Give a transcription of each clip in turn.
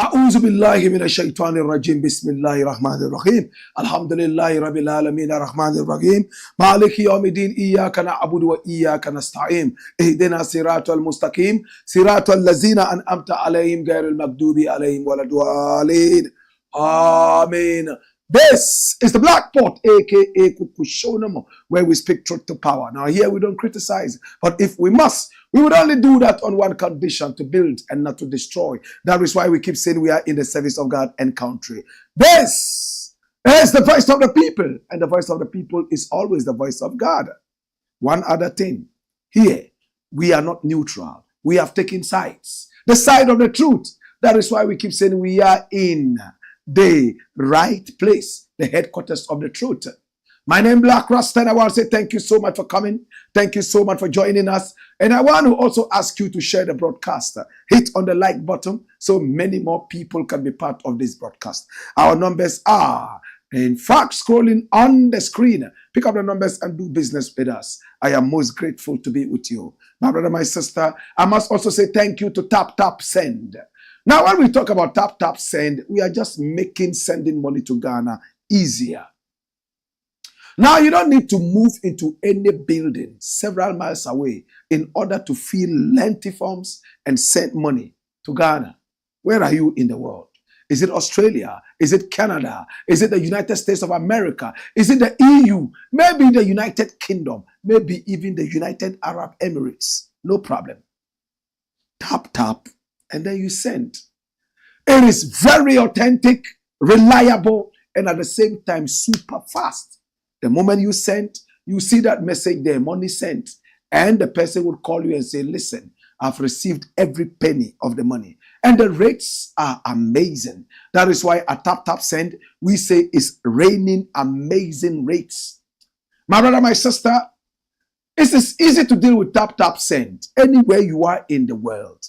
أعوذ بالله من الشيطان الرجيم بسم الله الرحمن الرحيم الحمد لله رب العالمين الرحمن الرحيم مالك يوم الدين إياك نعبد وإياك نستعين اهدنا الصراط المستقيم صراط الذين أنعمت عليهم غير المغضوب عليهم ولا الضالين Amen. This is the Black Pot, aka Kukushonamo, where we speak truth to power. Now here we don't criticize, but if we must, we would only do that on one condition: to build and not to destroy. That is why we keep saying we are in the service of God and country. This is the voice of the people, and the voice of the people is always the voice of God. One other thing, here we are not neutral. We have taken sides, the side of the truth. That is why we keep saying we are in the right place, the headquarters of the truth. My name is Blakk RASTA, and I want to say thank you so much for coming. Thank you so much for joining us. And I want to also ask you to share the broadcast. Hit on the like button so many more people can be part of this broadcast. Our numbers are, in fact, scrolling on the screen. Pick up the numbers and do business with us. I am most grateful to be with you. My brother, my sister, I must also say thank you to Tap Send. Now, when we talk about Tap Send, we are just making sending money to Ghana easier. Now, you don't need to move into any building several miles away in order to fill lengthy forms and send money to Ghana. Where are you in the world? Is it Australia? Is it Canada? Is it the United States of America? Is it the EU? Maybe the United Kingdom? Maybe even the United Arab Emirates? No problem. Tap, and then you send. It is very authentic, reliable, and at the same time super fast. The moment you send, you see that message there, money sent, and the person will call you and say, listen, I've received every penny of the money. And the rates are amazing. That is why at Tap Send, we say it's raining amazing rates. My brother, my sister, it is easy to deal with Tap Send anywhere you are in the world.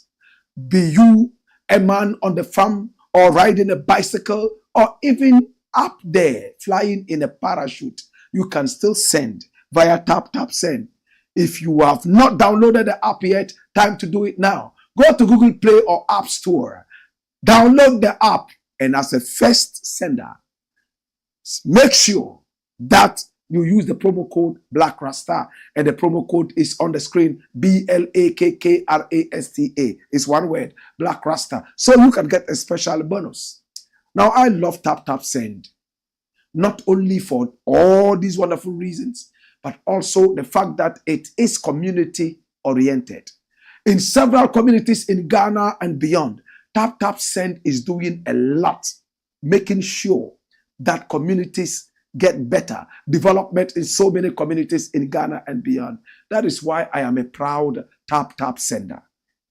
Be you a man on the farm or riding a bicycle or even up there flying in a parachute, you can still send via Tap Send. If you have not downloaded the app yet, time to do it now. Go to Google Play or App Store. Download the app, and as a first sender, make sure that you use the promo code Blakk RASTA, and the promo code is on the screen. BLAKKRASTA. It's one word, Blakk RASTA. So you can get a special bonus. Now, I love Tap Send, not only for all these wonderful reasons, but also the fact that it is community oriented. In several communities in Ghana and beyond, Tap Send is doing a lot, making sure that communities get better, development in so many communities in Ghana and beyond. That is why I am a proud Tap sender.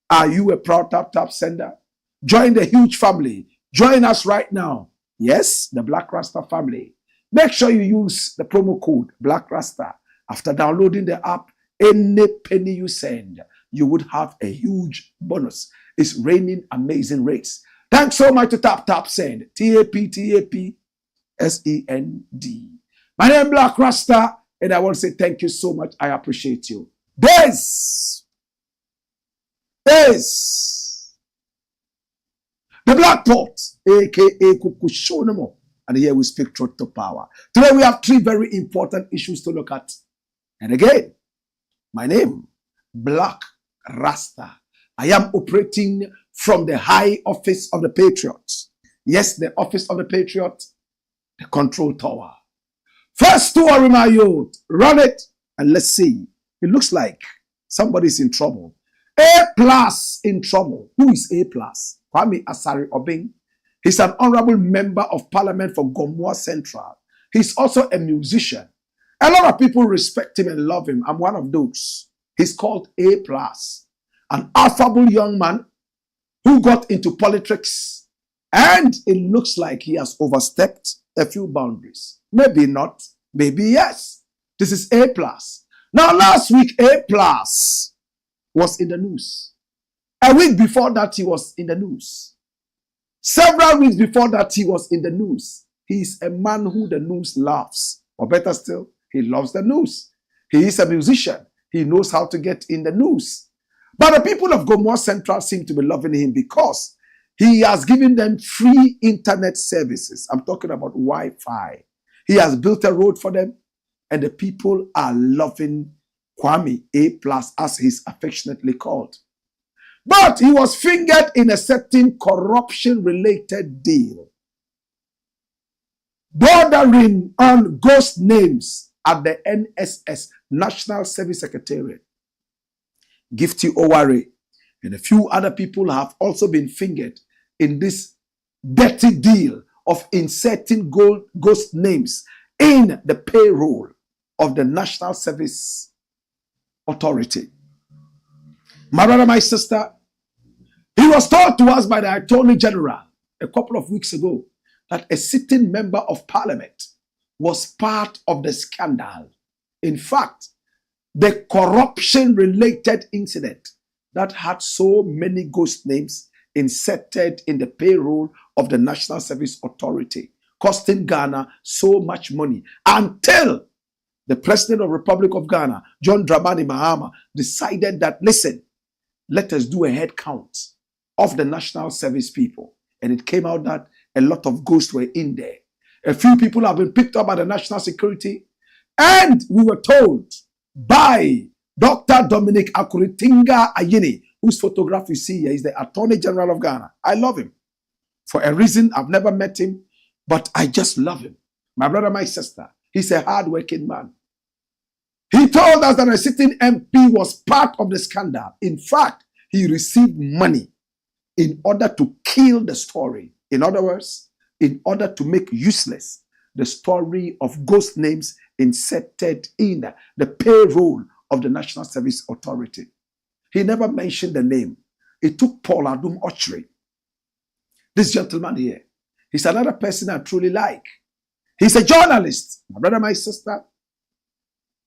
Are you a proud Tap sender? Join the huge family. Join us right now. Yes, the Blakk RASTA family. Make sure you use the promo code Blakk RASTA. After downloading the app, any penny you send, you would have a huge bonus. It's raining amazing rates. Thanks so much to Tap Send. TAP SEND. My name is Blakk RASTA, and I want to say thank you so much. I appreciate you. This is the Black Pot, aka Kukushonamo, and here we speak truth to power. Today we have three very important issues to look at. And again, my name, Blakk RASTA. I am operating from the high office of the Patriot. Yes, the office of the Patriot, the control tower. First story, my youth. Run it and let's see. It looks like somebody's in trouble. A+ in trouble. Who is A+? Kwame Asari Obeng. He's an honorable member of parliament for Gomoa Central. He's also a musician. A lot of people respect him and love him. I'm one of those. He's called A+. An affable young man who got into politics, and it looks like he has overstepped a few boundaries. Maybe not, maybe yes. This is A+. Now, last week, A+ was in the news. A week before that, he was in the news. Several weeks before that, he was in the news. He is a man who the news loves. Or better still, he loves the news. He is a musician. He knows how to get in the news. But the people of Gomoa Central seem to be loving him because He has given them free internet services. I'm talking about Wi-Fi. He has built a road for them, and the people are loving Kwame A+, as he's affectionately called. But he was fingered in a certain corruption-related deal, bordering on ghost names at the NSS, National Service Secretariat. Gifty Oware and a few other people have also been fingered in this dirty deal of inserting ghost names in the payroll of the National Service Authority. My brother, my sister, he was told to us by the Attorney General a couple of weeks ago that a sitting member of Parliament was part of the scandal. In fact, the corruption-related incident that had so many ghost names inserted in the payroll of the National Service Authority, costing Ghana so much money until the President of the Republic of Ghana, John Dramani Mahama, decided that, listen, let us do a head count of the National Service people. And it came out that a lot of ghosts were in there. A few people have been picked up by the National Security, and we were told by Dr. Dominic Akuritinga Ayini, whose photograph you see here is the Attorney General of Ghana. I love him. For a reason, I've never met him, but I just love him. My brother, my sister, he's a hard-working man. He told us that a sitting MP was part of the scandal. In fact, he received money in order to kill the story. In other words, in order to make useless the story of ghost names inserted in the payroll of the National Service Authority. He never mentioned the name. It took Paul Adu-Boahene'S, this gentleman here. He's another person I truly like. He's a journalist, my brother, my sister.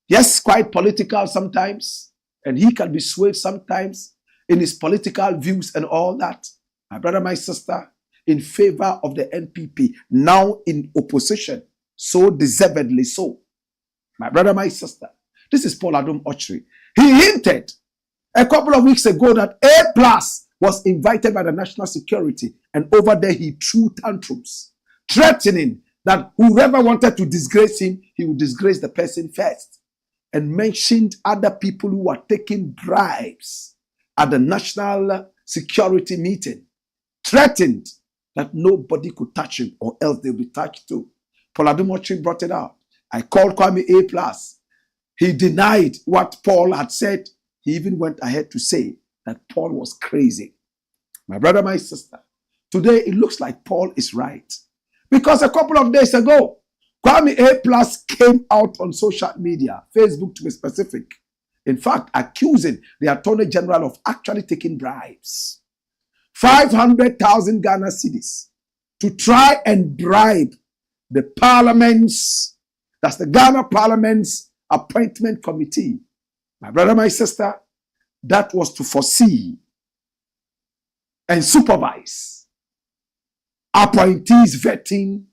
Yes, quite political sometimes, and he can be swayed sometimes in his political views and all that. My brother, my sister, in favor of the NPP, now in opposition, so deservedly so. My brother, my sister, this is Paul Adu-Boahene'S. He hinted a couple of weeks ago that A+ was invited by the National Security, and over there he threw tantrums, threatening that whoever wanted to disgrace him, he would disgrace the person first, and mentioned other people who were taking bribes at the National Security meeting, threatened that nobody could touch him or else they'll be touched too. Paul Adu-Boahene'S brought it out. I called Kwame A+. He denied what Paul had said. He even went ahead to say that Paul was crazy. My brother, my sister, today it looks like Paul is right. Because a couple of days ago, Kwame A+ came out on social media, Facebook to be specific, in fact, accusing the Attorney General of actually taking bribes. 500,000 Ghana cedis to try and bribe the Parliament's, that's the Ghana Parliament's appointment committee. My brother, my sister, that was to foresee and supervise appointees vetting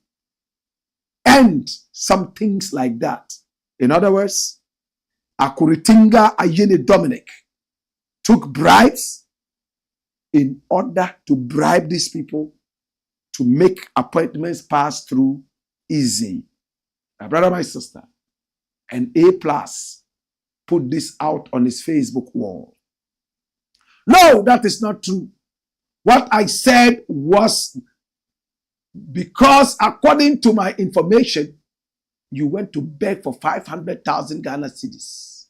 and some things like that. In other words, Akuritinga Ayini Dominic took bribes in order to bribe these people to make appointments pass through easy. My brother, my sister, and A+ put this out on his Facebook wall. No, that is not true. What I said was because according to my information, you went to beg for 500,000 Ghana cedis,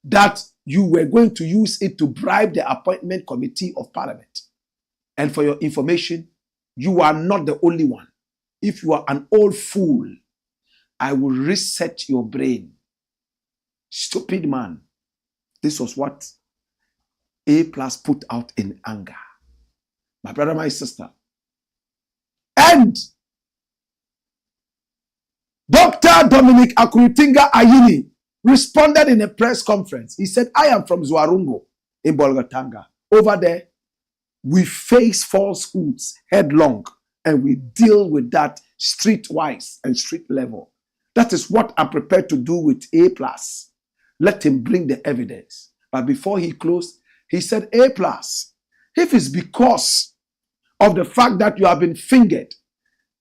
that you were going to use it to bribe the appointment committee of Parliament. And for your information, you are not the only one. If you are an old fool, I will reset your brain. Stupid man. This was what A+ put out in anger. My brother, my sister. And Dr. Dominic Akuritinga Ayini responded in a press conference. He said, I am from Zwarungo in Bolgatanga. Over there, we face falsehoods headlong and we deal with that streetwise and street level. That is what I'm prepared to do with A+. Let him bring the evidence. But before he closed, he said, A+, if it's because of the fact that you have been fingered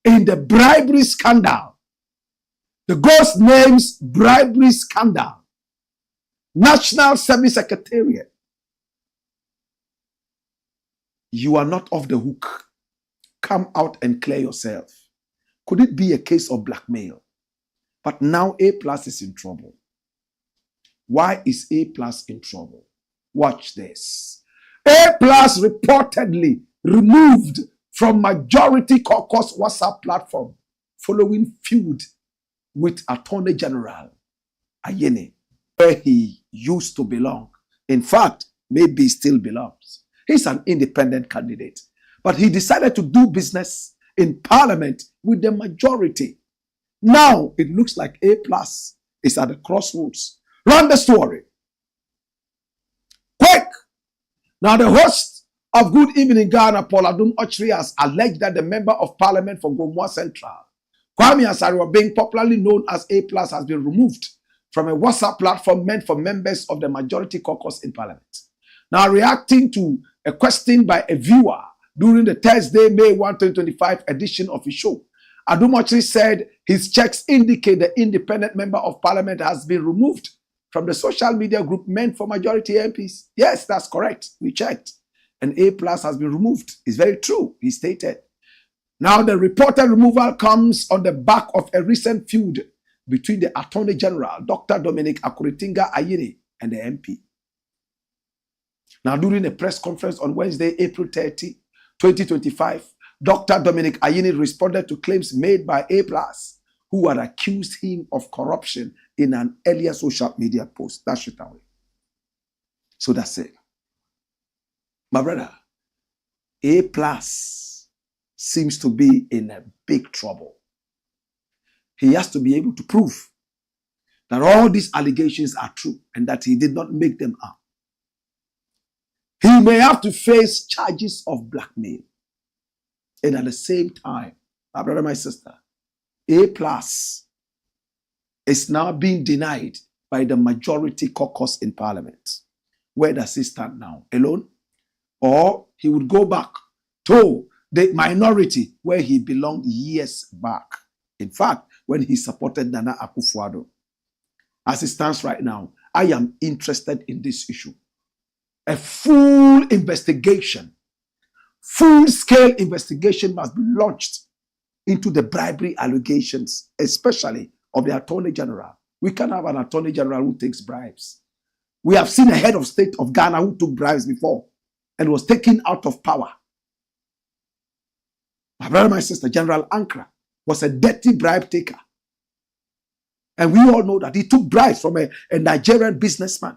in the bribery scandal, the ghost names bribery scandal, National Service Secretariat, you are not off the hook. Come out and clear yourself. Could it be a case of blackmail? But now A+ is in trouble. Why is A+ in trouble? Watch this. A+ reportedly removed from Majority Caucus WhatsApp platform following feud with Attorney General Ayine, where he used to belong. In fact, maybe still belongs. He's an independent candidate, but he decided to do business in Parliament with the majority. Now it looks like A+ is at the crossroads. Run the story. Quick! Now the host of Good Evening Ghana, Paul Adum-Ochri, has alleged that the member of Parliament for Gomoa Central, Kwabena Adu-Boahene'S, being popularly known as A+, has been removed from a WhatsApp platform meant for members of the Majority Caucus in Parliament. Now, reacting to a question by a viewer during the Thursday, May 1, 2025 edition of his show, Adu-Boahene'S said his checks indicate the independent member of Parliament has been removed from the social media group meant for majority MPs. Yes, that's correct. We checked. And A+ has been removed. It's very true, he stated. Now, the reported removal comes on the back of a recent feud between the Attorney General, Dr. Dominic Akuritinga Ayine, and the MP. Now, during a press conference on Wednesday, April 30, 2025, Dr. Dominic Ayine responded to claims made by A+, who had accused him of corruption in an earlier social media post. That's it away. So that's it. My brother, A+ seems to be in a big trouble. He has to be able to prove that all these allegations are true and that he did not make them up. He may have to face charges of blackmail. And at the same time, my brother, my sister, A+ is now being denied by the Majority Caucus in Parliament. Where does he stand now? Alone? Or he would go back to the minority where he belonged years back. In fact, when he supported Nana Akufo-Addo. As it stands right now, I am interested in this issue. A full investigation, full-scale investigation must be launched into the bribery allegations, especially of the Attorney General. We can't have an Attorney General who takes bribes. We have seen a head of state of Ghana who took bribes before and was taken out of power. My brother, my sister, General Ankara was a dirty bribe taker. And we all know that he took bribes from a Nigerian businessman.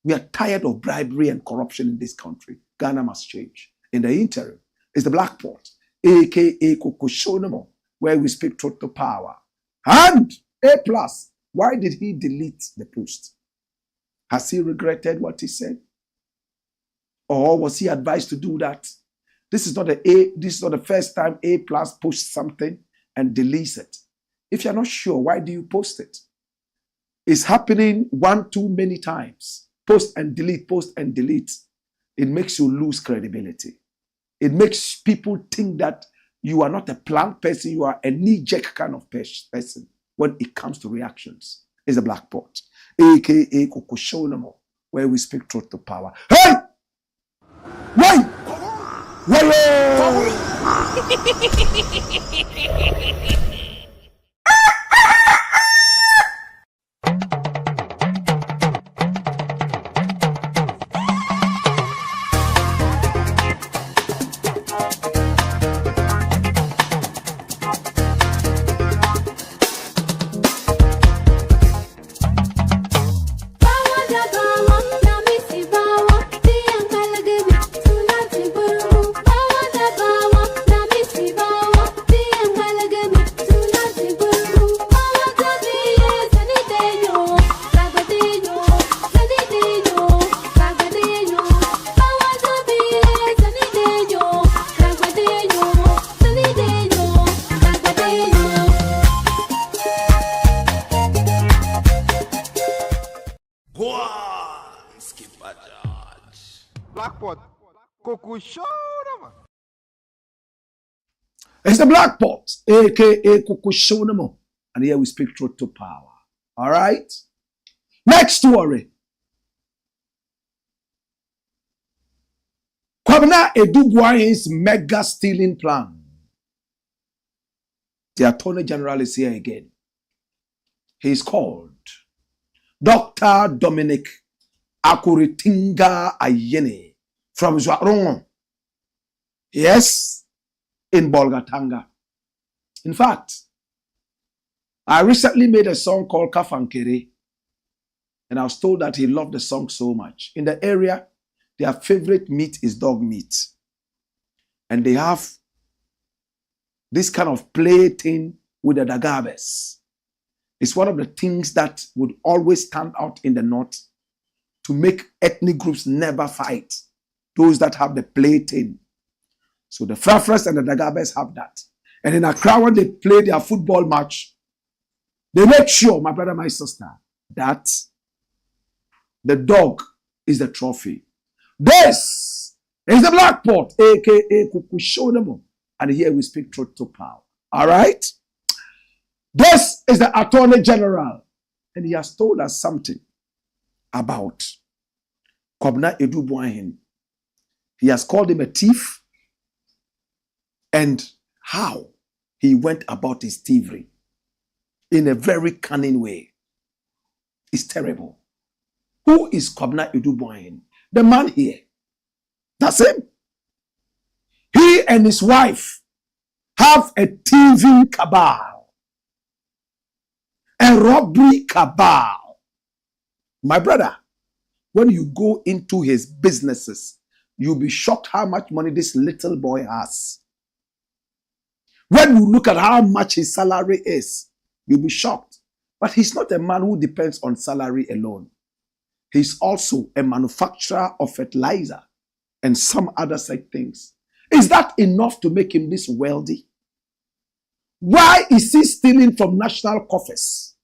We are tired of bribery and corruption in this country. Ghana must change. In the interim, is the Blakk Port, aka Kokoshonamo, where we speak truth to power. And A+, why did he delete the post? Has he regretted what he said? Or was he advised to do that? This is not the first time A+ posts something and deletes it. If you're not sure, why do you post it? It's happening one too many times. Post and delete, post and delete. It makes you lose credibility. It makes people think that you are not a planned person, you are a knee-jerk kind of person when it comes to reactions. It's a Blakk Port, aka Kokoshonamo, where we speak truth to power. Hey! Wait! Blakk Port, Kokoshonamo. It's the Blakk Pot, aka Kukushonemo. And here we speak truth to power. All right? Next story. Kwabena Adu-Boahene'S mega stealing plan. The Attorney General is here again. He is called Dr. Dominic Akuritinga Ayene from Zwarongo. Yes, in Bolgatanga. In fact, I recently made a song called Kafankere, and I was told that he loved the song so much. In the area, their favorite meat is dog meat. And they have this kind of play thing with the dagabes. It's one of the things that would always stand out in the north to make ethnic groups never fight. Those that have the play thing. So the Frafras and the dagabes have that. And in Accra, when they play their football match, they make sure, my brother, my sister, that the dog is the trophy. This is the Blakk Pot, aka Kukushonemo. And here we speak truth to power. All right? This is the Attorney General. And he has told us something about Kwabena Adu-Boahene. He has called him a thief and how he went about his thievery in a very cunning way. It's terrible. Who is Kwabena Adu-Boahene? The man here. That's him. He and his wife have a thieving cabal, a robbery cabal. My brother, when you go into his businesses, you'll be shocked how much money this little boy has. When you look at how much his salary is, you'll be shocked. But he's not a man who depends on salary alone. He's also a manufacturer of fertilizer and some other such things. Is that enough to make him this wealthy? Why is he stealing from national coffers?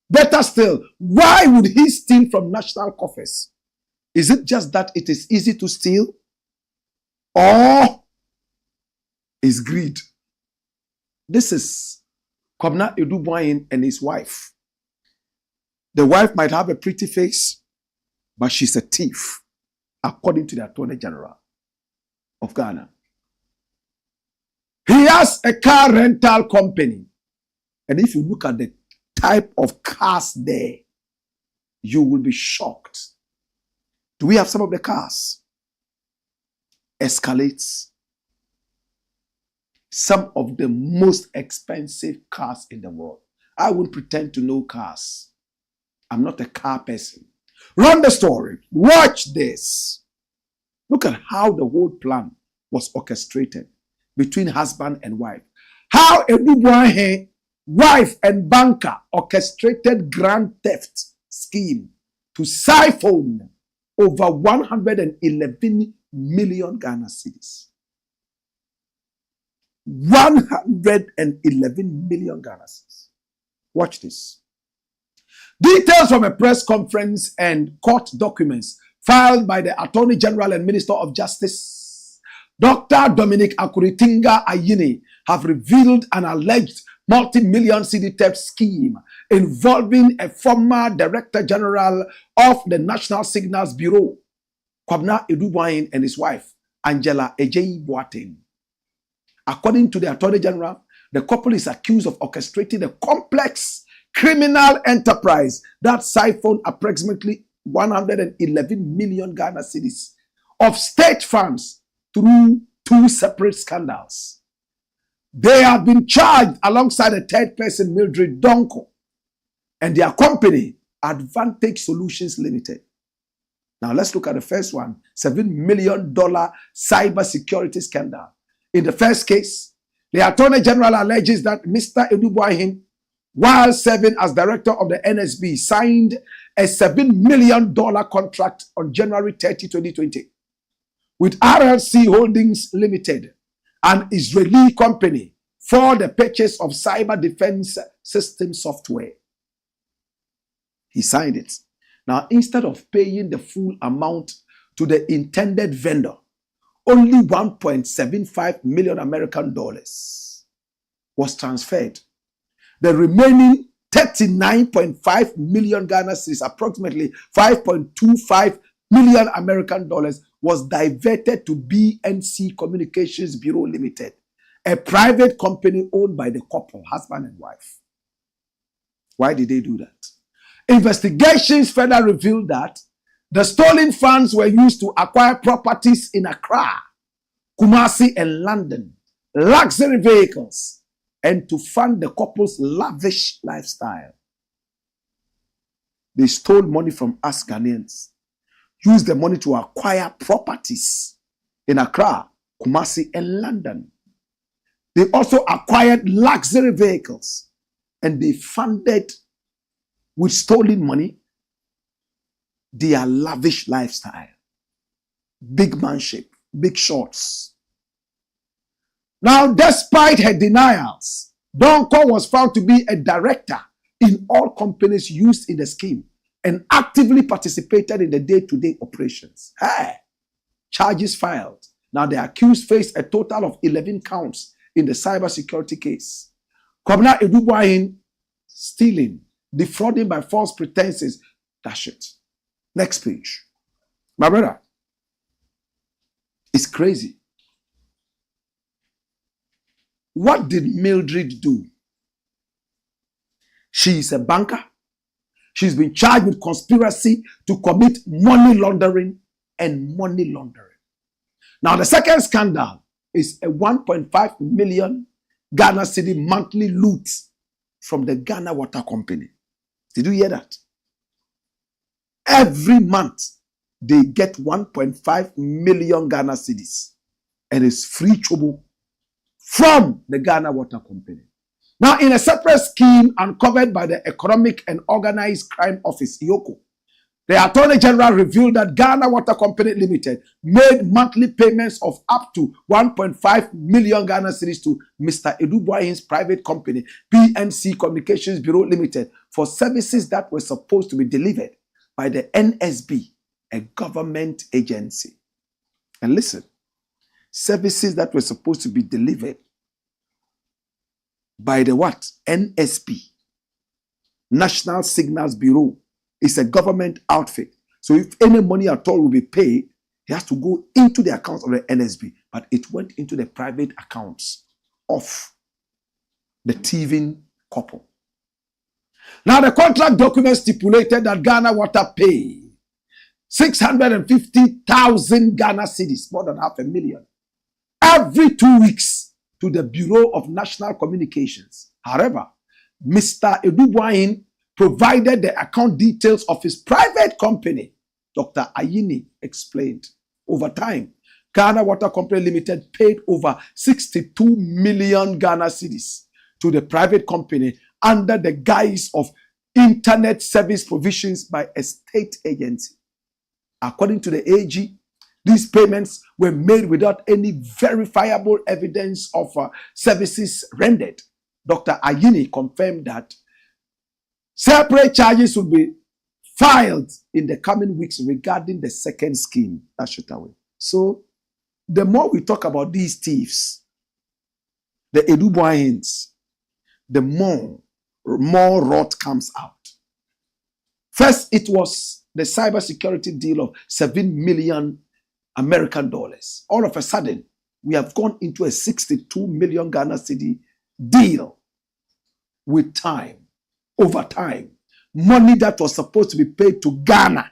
Better still, why would he steal from national coffers? Is it just that it is easy to steal? Or is greed? This is Kwabena Adu-Boahene and his wife. The wife might have a pretty face, but she's a thief, according to the Attorney General of Ghana. He has a car rental company. And if you look at the type of cars there, you will be shocked. Do we have some of the cars? Escalades. Some of the most expensive cars in the world. I won't pretend to know cars. I'm not a car person. Run the story. Watch this. Look at how the whole plan was orchestrated between husband and wife. How Adu-Boahene, wife and banker, orchestrated grand theft scheme to siphon over 111 million Ghana cedis. 111 million Ghana cedis. Watch this. Details from a press conference and court documents filed by the Attorney General and Minister of Justice, Dr. Dominic Akuritinga Ayene, have revealed an alleged multi-million cedi theft scheme involving a former Director General of the National Signals Bureau, Kwabena Adu-Boahene, and his wife, Angela Ejeyi Boateng. According to the Attorney General, the couple is accused of orchestrating a complex criminal enterprise that siphoned approximately 111 million Ghana cedis of state funds through two separate scandals. They have been charged alongside a third person, Mildred Donko, and their company, Advantage Solutions Limited. Now let's look at the first one, $7 million cyber security scandal. In the first case, the Attorney General alleges that Mr. Adu-Boahene, while serving as director of the NSB, signed a $7 million contract on January 30, 2020 with RLC Holdings Limited, an Israeli company, for the purchase of cyber defense system software. He signed it. Now, instead of paying the full amount to the intended vendor, only 1.75 million American dollars was transferred. The remaining 39.5 million Ghana cedis, approximately 5.25 million American dollars, was diverted to BNC Communications Bureau Limited, a private company owned by the couple, husband and wife. Why did they do that? Investigations further revealed that the stolen funds were used to acquire properties in Accra, Kumasi, and London, luxury vehicles, and to fund the couple's lavish lifestyle. They stole money from us Ghanaians, used the money to acquire properties in Accra, Kumasi, and London. They also acquired luxury vehicles, and they funded with stolen money their lavish lifestyle. Big manship, big shots. Now, despite her denials, Donko was found to be a director in all companies used in the scheme and actively participated in the day-to-day operations. Hey, charges filed. Now, the accused faced a total of 11 counts in the cybersecurity case. Kwabena Adu-Boahene'S stealing, defrauding by false pretenses. That's it. Next page. My brother, it's crazy. What did Mildred do? She is a banker. She's been charged with conspiracy to commit money laundering and money laundering. Now, the second scandal is a 1.5 million Ghana cedi monthly loot from the Ghana Water Company. Did you hear that? Every month, they get 1.5 million Ghana cedis, and it's free trouble from the Ghana Water Company. Now, in a separate scheme uncovered by the Economic and Organized Crime Office, IOCO, the Attorney General revealed that Ghana Water Company Limited made monthly payments of up to 1.5 million Ghana cedis to Mr. Adu-Boahene'S private company, BNC Communications Bureau Limited, for services that were supposed to be delivered by the NSB, a government agency. And listen, services that were supposed to be delivered by the what? NSB, National Signals Bureau, is a government outfit. So if any money at all will be paid, it has to go into the accounts of the NSB. But it went into the private accounts of the thieving couple. Now, the contract document stipulated that Ghana Water pay 650,000 Ghana cedis, more than $500,000, every 2 weeks to the Bureau of National Communications. However, Mr. Adu-Boahene provided the account details of his private company. Dr. Ayini explained. Over time, Ghana Water Company Limited paid over 62 million Ghana cedis to the private company under the guise of internet service provisions by a state agency. According to the AG, these payments were made without any verifiable evidence of services rendered. Dr. Ayini confirmed that separate charges will be filed in the coming weeks regarding the second scheme. That's it away. So, the more we talk about these thieves, the Adu-Boahene'S, the more rot comes out. First, it was the cybersecurity deal of 7 million American dollars. All of a sudden, we have gone into a 62 million Ghana cedi deal with time. Over time, money that was supposed to be paid to Ghana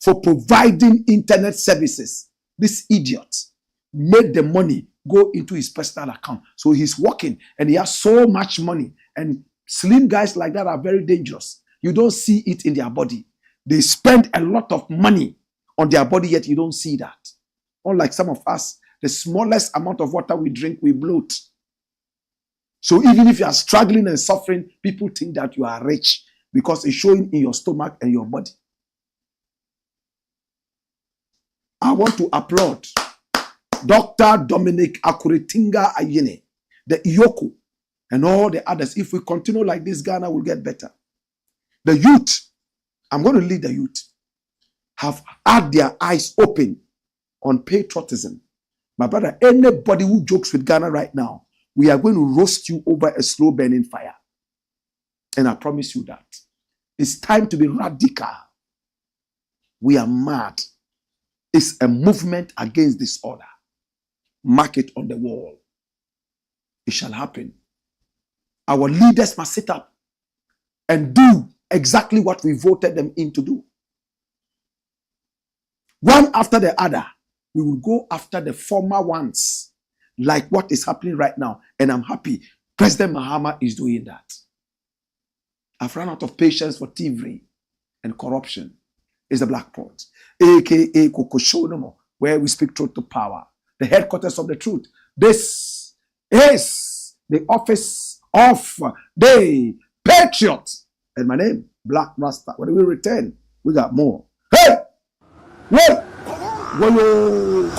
for providing internet services. This idiot made the money go into his personal account. So he's working and he has so much money. And slim guys like that are very dangerous. You don't see it in their body. They spend a lot of money on their body, yet you don't see that. Unlike some of us, the smallest amount of water we drink, we bloat. So even if you are struggling and suffering, people think that you are rich because it's showing in your stomach and your body. I want to applaud Dr. Dominic Akuritinga Ayene, the Iyoko, and all the others. If we continue like this, Ghana will get better. The youth, I'm going to lead the youth, have had their eyes open on patriotism My brother, anybody who jokes with Ghana right now, we are going to roast you over a slow burning fire. And I promise you that. It's time to be radical. We are mad. It's a movement against disorder. Mark it on the wall. It shall happen. Our leaders must sit up and do exactly what we voted them in to do. One after the other, we will go after the former ones, like what is happening right now. And I'm happy President Mahama is doing that. I've run out of patience for thievery and corruption. It's the Blakk Pot, aka Kokoshonomo, where we speak truth to power, the headquarters of the truth. This is the office of the Patriot. And my name, Blakk Rasta. When we return, we got more. Hey! Whoa! Whoa!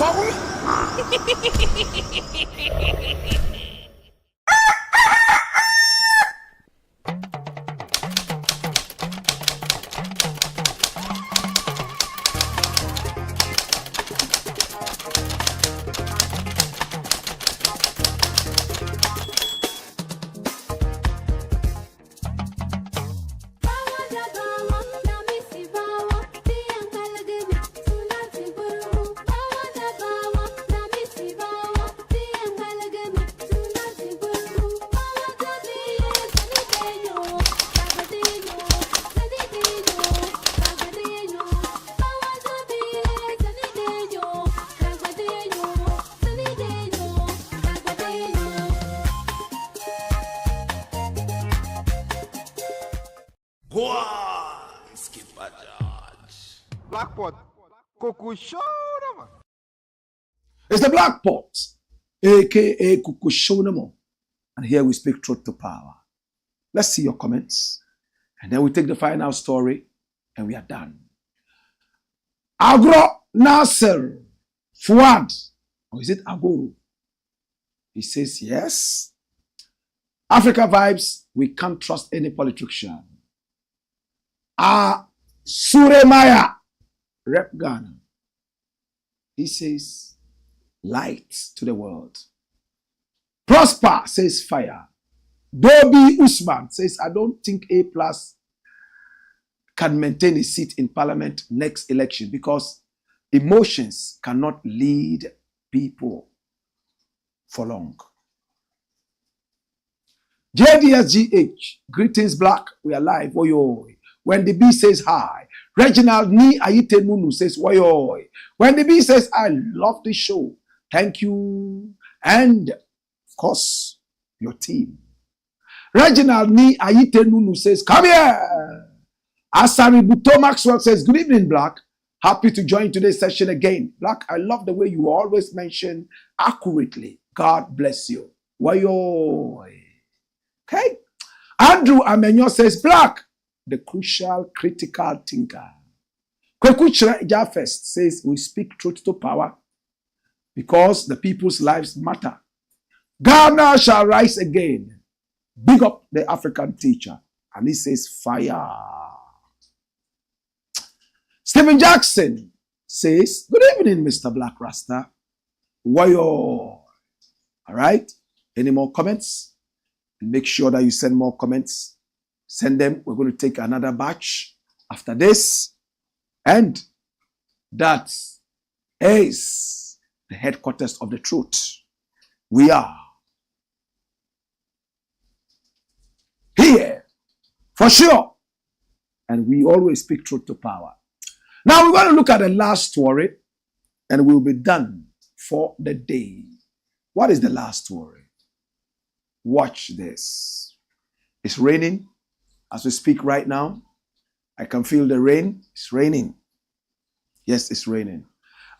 Blakk Pot. It's the Blakk Pot, aka Kokoshonomo. And here we speak truth to power. Let's see your comments. And then we take the final story and we are done. Agro Nasser Fuad. Or is it Agoro? He says, yes. Africa vibes, we can't trust any politician. Suremaya, Rep Ghana. He says, light to the world. Prosper says fire. Dobi Usman says, I don't think A+ can maintain a seat in parliament next election because emotions cannot lead people for long. JDSGH, greetings Blakk, we are live. Oyo. When the B says hi. Reginald Ni Ayite Nunu says woyoy. When the B says I love the show, thank you. And of course, your team. Reginald Ni Ayite Nunu says, come here. Asari Buto Maxwell says, good evening, Blakk. Happy to join today's session again. Blakk, I love the way you always mention accurately. God bless you. Woyoy. Okay. Andrew Amenyo says, Blakk, the crucial, critical thinker. Kwekuchra Jafest says, we speak truth to power because the people's lives matter. Ghana shall rise again. Big up the African teacher. And he says, fire. Stephen Jackson says, good evening, Mr. Blakk Rasta. Wayo. All right. Any more comments? Make sure that you send more comments. Send them. We're going to take another batch after this. And that is the headquarters of the truth. We are here for sure. And we always speak truth to power. Now we're going to look at the last story and we'll be done for the day. What is the last story? Watch this. It's raining as we speak right now. I can feel the rain. It's raining. Yes, it's raining.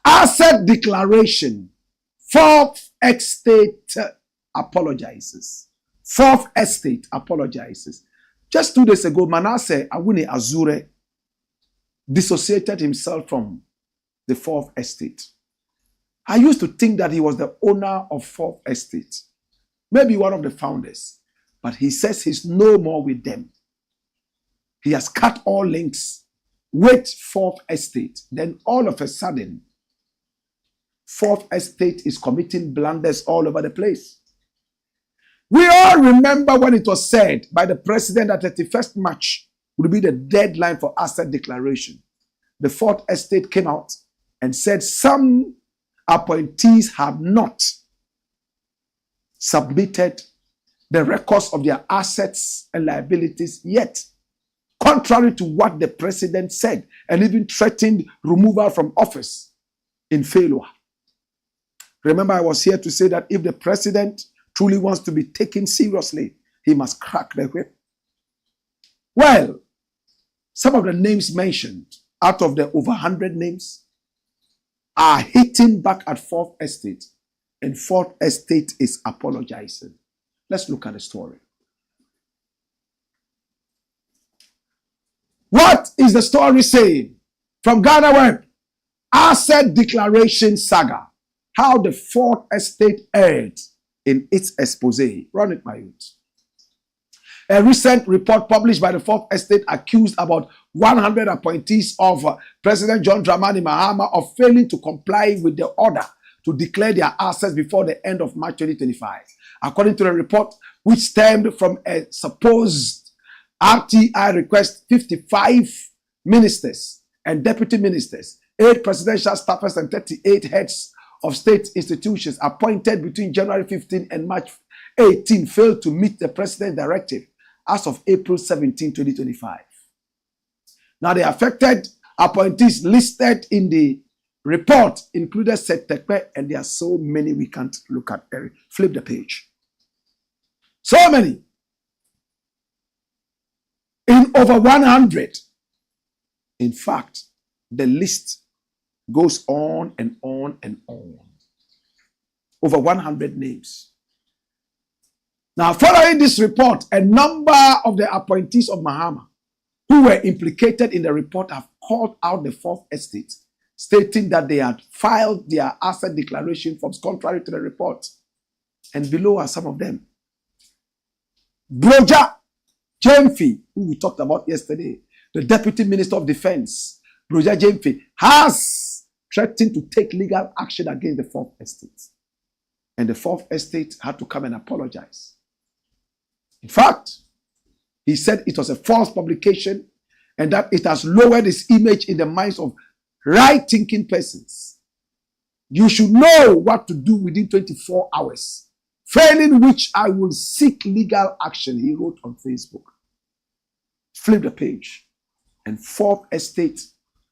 Asset declaration. Fourth Estate apologizes. Fourth Estate apologizes. Just 2 days ago, Manasseh Awuni Azure dissociated himself from the Fourth Estate. I used to think that he was the owner of Fourth Estate. Maybe one of the founders. But he says he's no more with them. He has cut all links with Fourth Estate. Then all of a sudden, Fourth Estate is committing blunders all over the place. We all remember when it was said by the president that 31st March would be the deadline for asset declaration. The Fourth Estate came out and said some appointees have not submitted the records of their assets and liabilities yet, contrary to what the president said, and even threatened removal from office in failure. Remember, I was here to say that if the president truly wants to be taken seriously, he must crack the whip. Well, some of the names mentioned out of the over 100 names are hitting back at Fourth Estate, and Fourth Estate is apologizing. Let's look at the story. What is the story saying? From Ghana Web, Asset Declaration Saga. How the Fourth Estate erred in its expose. Run it, my youth. A recent report published by the Fourth Estate accused about 100 appointees of President John Dramani Mahama of failing to comply with the order to declare their assets before the end of March 2025. According to the report, which stemmed from a supposed RTI request, 55 ministers and deputy ministers, 8 presidential staffers, and 38 heads of state institutions appointed between January 15 and March 18 failed to meet the president's directive as of April 17, 2025. Now, the affected appointees listed in the report included Setekpe, and there are so many we can't look at. Flip the page. So many. In over 100. In fact, the list goes on and on and on. Over 100 names. Now, following this report, a number of the appointees of Mahama who were implicated in the report have called out the Fourth Estate, stating that they had filed their asset declaration forms contrary to the report. And below are some of them. Broja Jemfi, who we talked about yesterday, the Deputy Minister of Defense, Broja Jemfi, has threatened to take legal action against the Fourth Estate. And the Fourth Estate had to come and apologize. In fact, he said it was a false publication and that it has lowered its image in the minds of right-thinking persons. You should know what to do within 24 hours, failing which I will seek legal action, he wrote on Facebook. Flip the page. And Fourth Estate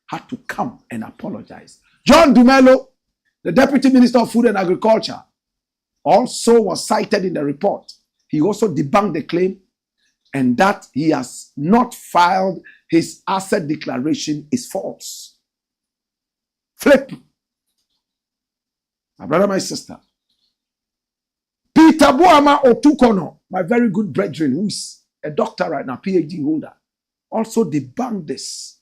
had to come and apologize. John Dumelo, the Deputy Minister of Food and Agriculture, also was cited in the report. He also debunked the claim, and that he has not filed his asset declaration is false. Flip. My brother, my sister. Peter Boama Otukono, my very good brethren, who is a doctor right now, PhD holder, also debunked this.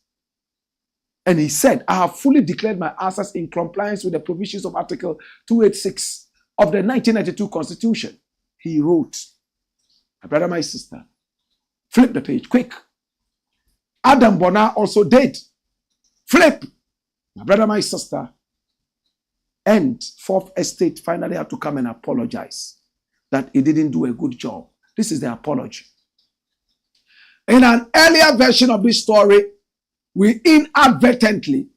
And he said, I have fully declared my assets in compliance with the provisions of Article 286 of the 1992 Constitution. He wrote. My brother, my sister. Flip the page, quick. Adam Bona also did. Flip. My brother, my sister. And Fourth Estate finally had to come and apologize that he didn't do a good job. This is the apology. In an earlier version of this story, we inadvertently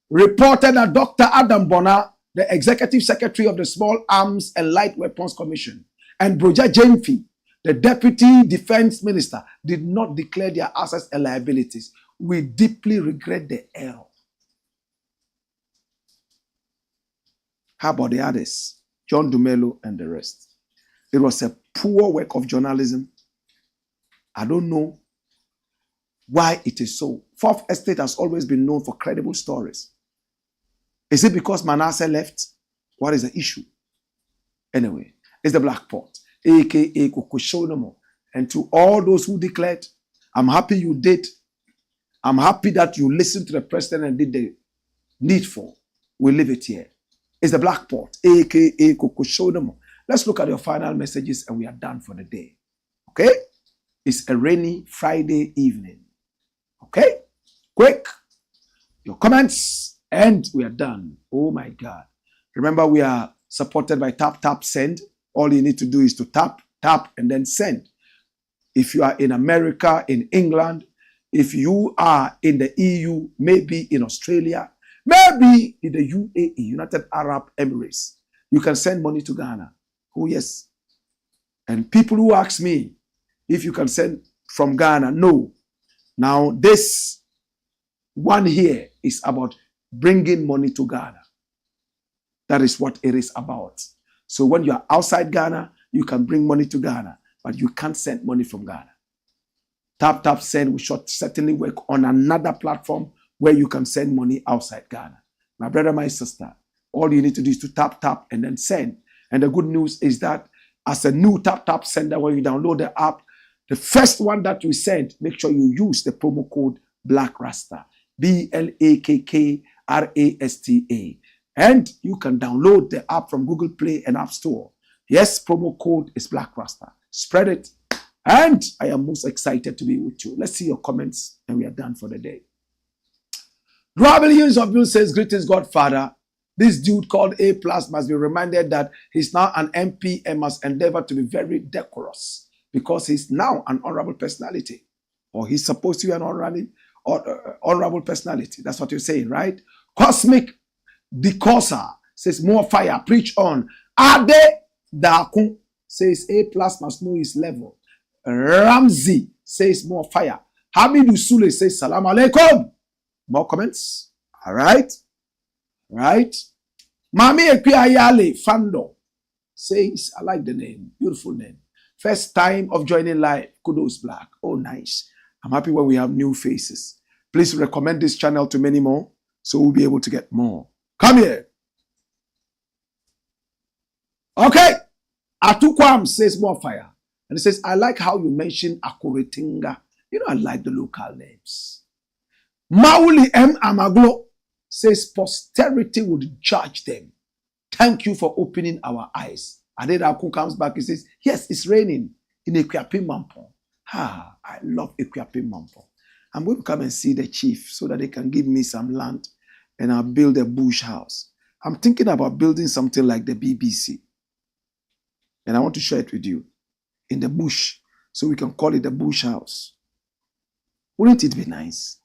reported that Dr. Adam Bona, the Executive Secretary of the Small Arms and Light Weapons Commission, and Broja Jemfi, the Deputy Defense Minister, did not declare their assets and liabilities. We deeply regret the error. How about the others? John Dumelo and the rest. It was a poor work of journalism. I don't know why it is so. Fourth Estate has always been known for credible stories. Is it because Manasseh left? What is the issue? Anyway, it's the Black Pot, aka Kokoshonomo. And to all those who declared, I'm happy you did. I'm happy that you listened to the president and did the needful. We'll leave it here. It's the Black Pot, aka Kokoshonomo. Let's look at your final messages and we are done for the day. Okay? It's a rainy Friday evening. Okay? Quick. Your comments and we are done. Oh my God. Remember, we are supported by Tap Tap Send. All you need to do is to tap, tap, and then send. If you are in America, in England, if you are in the EU, maybe in Australia, maybe in the UAE, United Arab Emirates, you can send money to Ghana. Oh, yes. And people who ask me if you can send from Ghana, no. Now, this one here is about bringing money to Ghana. That is what it is about. So when you are outside Ghana, you can bring money to Ghana, but you can't send money from Ghana. Tap, tap, send. We should certainly work on another platform where you can send money outside Ghana. My brother, my sister, all you need to do is to tap, tap, and then send. And the good news is that as a new tap, tap sender, when you download the app, the first one that you send, make sure you use the promo code Blakk RASTA. BLAKKRASTA. And you can download the app from Google Play and App Store. Yes, promo code is Blakk RASTA. Spread it. And I am most excited to be with you. Let's see your comments and we are done for the day. Millions of you says, greetings, Godfather. This dude called A+ must be reminded that he's now an MP and must endeavor to be very decorous because he's now an honorable personality. Or he's supposed to be an honorable personality. That's what you're saying, right? Cosmic Decosa says, more fire, preach on. Ade Dakun says, A+ must know his level. Ramsey says, more fire. Hamidu Sule says, salam alaikum. More comments? All right. Right. Mami Ekwiayale Fando says, I like the name. Beautiful name. First time of joining live. Kudos Blakk. Oh, nice. I'm happy when we have new faces. Please recommend this channel to many more so we'll be able to get more. Come here. Okay. Atukwam says, more fire. And it says, I like how you mentioned Akuritinga. You know, I like the local names. Mauli M. Amaglo says, posterity would judge them. Thank you for opening our eyes. Adedaku comes back, he says, yes, it's raining in Ekwiapim Mampong. Ah, I love Ekwiapim Mampong. I'm going to come and see the chief so that they can give me some land and I'll build a bush house. I'm thinking about building something like the BBC. And I want to share it with you. In the bush, so we can call it the bush house. Wouldn't it be nice?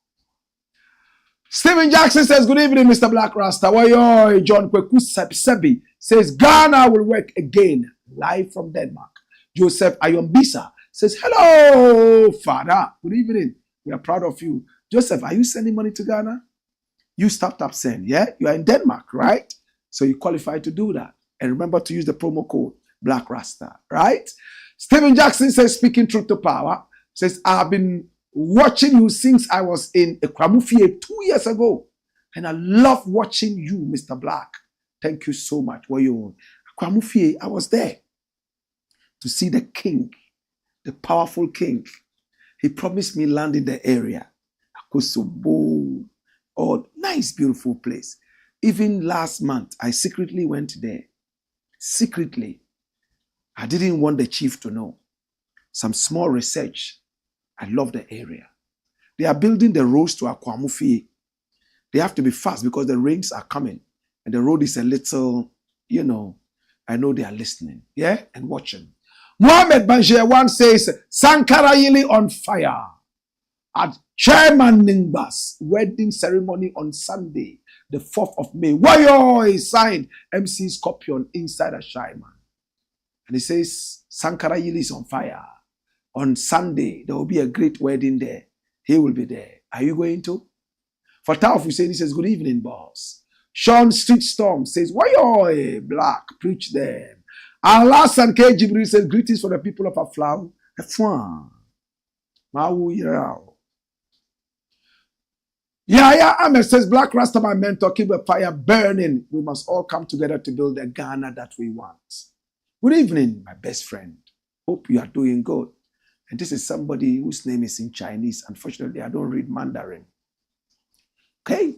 Stephen Jackson says, good evening, Mr. Blakk Rasta. Wayo, John Kweku Sebi says, Ghana will work again, live from Denmark. Joseph Ayombisa says, hello, Father. Good evening. We are proud of you. Joseph, are you sending money to Ghana? You tap send, yeah? You are in Denmark, right? So you qualify to do that. And remember to use the promo code Blakk Rasta, right? Stephen Jackson says, speaking truth to power, says, I have been watching you since I was in Kwabena 2 years ago. And I love watching you, Mr. Blakk. Thank you so much. Where you Kwabena, I was there to see the king, the powerful king. He promised me land in the area. Akosobo. Oh, nice, beautiful place. Even last month, I secretly went there. Secretly. I didn't want the chief to know. Some small research. I love the area. They are building the roads to Kwabena. They have to be fast because the rains are coming. And the road is a little, you know, I know they are listening. Yeah? And watching. Mohammed Banjewan says, Sankara Yili on fire. At Chairman Ningba's wedding ceremony on Sunday, the 4th of May. Wayo, he signed MC Scorpion inside a Shaiman. And he says, Sankara Yili is on fire. On Sunday, there will be a great wedding there. He will be there. Are you going to? Fatah Hussein says, good evening, boss. Sean Street Storm says, why you Blakk? Preach them. Alasan K. Jibril says, greetings for the people of Aflau. Yeah, Ahmed says, Blakk Rasta, my mentor, keep the fire burning. We must all come together to build the Ghana that we want. Good evening, my best friend. Hope you are doing good. And this is somebody whose name is in Chinese. Unfortunately, I don't read Mandarin. Okay?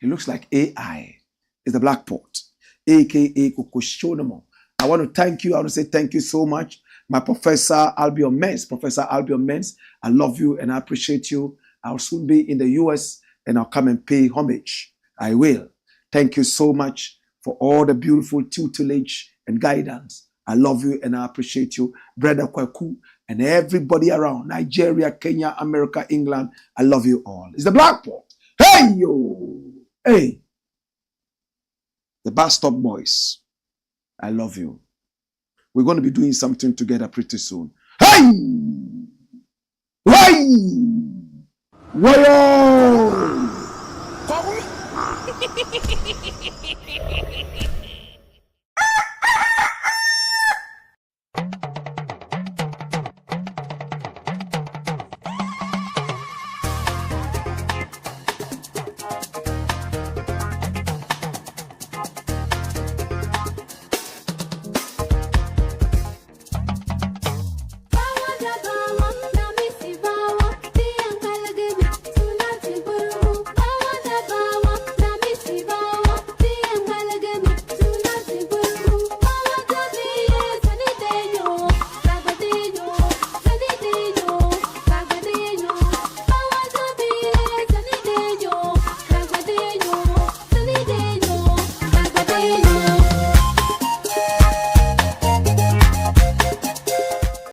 He looks like AI. It's the Blackport, a.k.a. Kokoshonomo. I want to thank you. I want to say thank you so much. My Professor Albion Mens. Professor Albion Mens, I love you and I appreciate you. I'll soon be in the US and I'll come and pay homage. I will. Thank you so much for all the beautiful tutelage and guidance. I love you and I appreciate you. Brother Kwaku and everybody around Nigeria, Kenya, America, England. I love you all. It's the Blakk Pot. Hey, yo. Hey. The Bus Stop Boys. I love you. We're going to be doing something together pretty soon. Hey! Hey! Wayo!